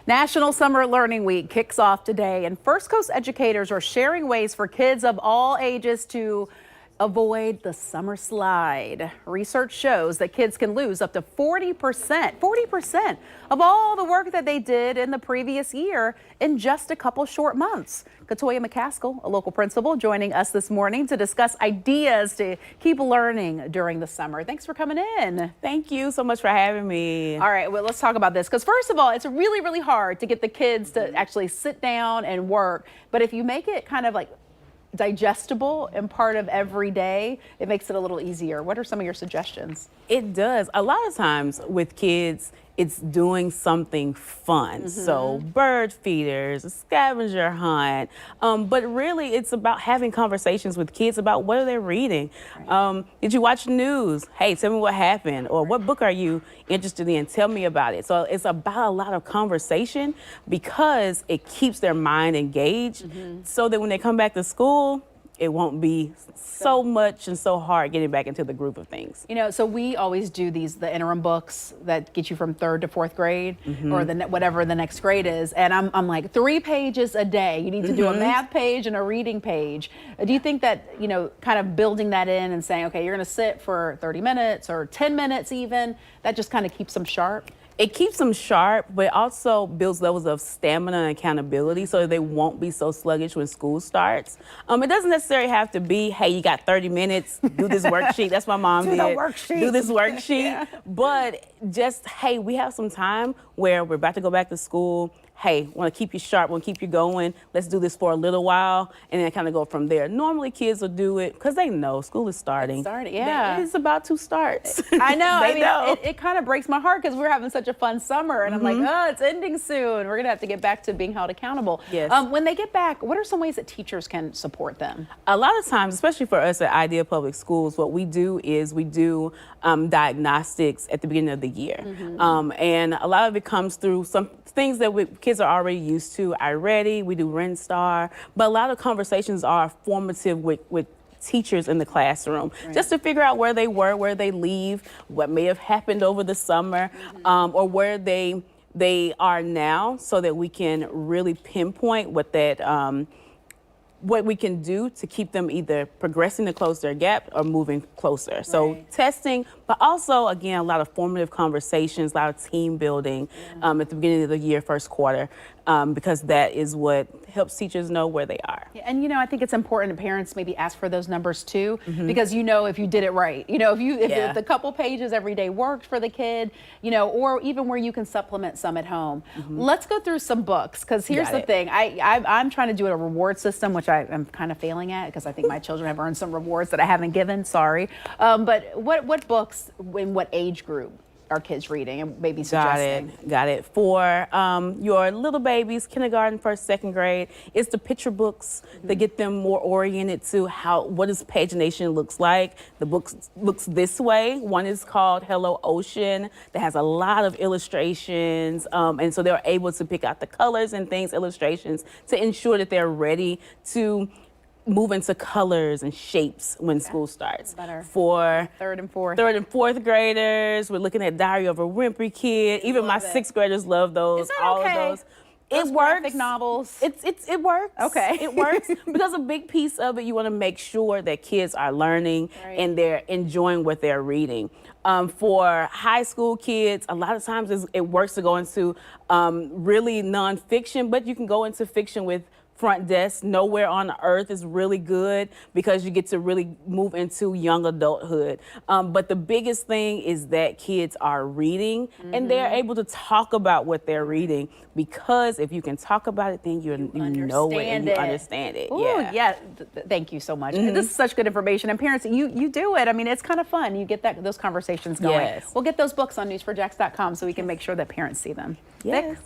National Summer Learning Week kicks off today, and First Coast educators are sharing ways for kids of all ages to avoid the summer slide. Research shows that kids can lose up to 40% of all the work that they did in the previous year in just a couple short months. Katoya McCaskill, a local principal, joining us this morning to discuss ideas to keep learning during the summer. Thanks for coming in. Thank you so much for having me. All right, well, let's talk about this, because first of all, it's really, really hard to get the kids to actually sit down and work. But if you make it kind of like digestible and part of every day, it makes it a little easier. What are some of your suggestions? It does. A lot of times with kids, it's doing something fun. So bird feeders, a scavenger hunt. But really, it's about having conversations with kids about what are they reading. Did you watch the news? Hey, tell me what happened. Or what book are you interested in? Tell me about it. So it's about a lot of conversation because it keeps their mind engaged so that when they come back to school, it won't be so much and so hard getting back into the groove of things. You know, so we always do the interim books that get you from 3rd to 4th grade or whatever the next grade is. And I'm like 3 pages a day. You need to do a math page and a reading page. Do you think that, you know, kind of building that in and saying, okay, you're going to sit for 30 minutes or 10 minutes even, that just kind of keeps them sharp? It keeps them sharp, but also builds levels of stamina and accountability so that they won't be so sluggish when school starts. It doesn't necessarily have to be, hey, you got 30 minutes, do this worksheet. That's what my mom did. Do this worksheet. Yeah. But just, hey, we have some time where we're about to go back to school. Hey, want to keep you sharp, want to keep you going. Let's do this for a little while, and then kind of go from there. Normally, kids will do it because they know school is starting. Yeah. It's about to start. I know. They know. It kind of breaks my heart because we're having such a fun summer, and I'm like, oh, it's ending soon. We're going to have to get back to being held accountable. Yes. When they get back, what are some ways that teachers can support them? A lot of times, especially for us at Idea Public Schools, what we do is we do diagnostics at the beginning of the year. And a lot of it comes through some things that kids are already used to. iReady, we do RenStar, but a lot of conversations are formative with teachers in the classroom, just to figure out where they were, where they leave, what may have happened over the summer, or where they are now, so that we can really pinpoint what that what we can do to keep them either progressing to close their gap or moving closer. So testing, but also, again, a lot of formative conversations, a lot of team building at the beginning of the year, first quarter, because that is what helps teachers know where they are. Yeah, and, you know, I think it's important that parents maybe ask for those numbers too, because you know if you did it right. You know, if the couple pages every day worked for the kid, you know, or even where you can supplement some at home. Let's go through some books, because here's the thing. I'm trying to do a reward system, which I am kind of failing at, because I think my children have earned some rewards that I haven't given. Sorry. But what books in what age group are kids reading and maybe suggesting? Got it. For your little babies, kindergarten, 1st, 2nd grade, it's the picture books that get them more oriented to what does pagination looks like. The book looks this way. One is called Hello Ocean, that has a lot of illustrations, and so they're able to pick out the colors and things, illustrations, to ensure that they're ready to move into colors and shapes when school starts. For 3rd and 4th. 3rd and 4th graders, we're looking at Diary of a Wimpy Kid. Even my 6th graders love those. Is that all okay? of those. Those it works. Graphic novels. It works. Okay. It works because a big piece of it, you want to make sure that kids are learning and they're enjoying what they're reading. For high school kids, a lot of times it works to go into really nonfiction, but you can go into fiction with Front Desk. Nowhere on Earth is really good because you get to really move into young adulthood. But the biggest thing is that kids are reading and they're able to talk about what they're reading, because if you can talk about it, then you know it and you understand it. Ooh, yeah. Thank you so much. This is such good information. And parents, you do it. I mean, it's kind of fun. You get those conversations going. We'll get those books on news4jax.com so we can make sure that parents see them. Yes.